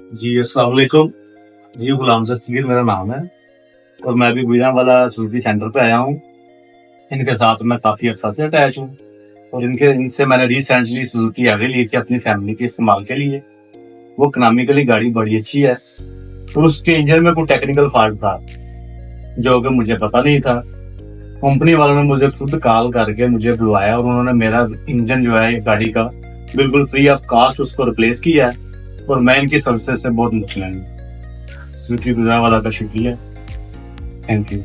जी, अस्सलाम वालेकुम। जी, गुलाम दस्तगीर मेरा नाम है और मैं अभी गुजरांवाला सुजुकी सेंटर पे आया हूँ। इनके साथ मैं काफ़ी अर्सा से अटैच हूँ और इनसे मैंने रिसेंटली सुजुकी एवरी ली थी अपनी फैमिली के इस्तेमाल के लिए। वो इकोनॉमिकली गाड़ी बड़ी अच्छी है, तो उसके इंजन में कोई टेक्निकल फॉल्ट था, जो कि मुझे पता नहीं था। कंपनी वालों ने मुझे खुद कॉल करके मुझे बुलवाया और उन्होंने मेरा इंजन जो है गाड़ी का बिल्कुल फ्री ऑफ कॉस्ट उसको रिप्लेस किया है और मैं इनकी सर्विसेज से बहुत मुतमईन हूँ। सुजुकी गुजरांवाला का शुक्रिया। Thank you.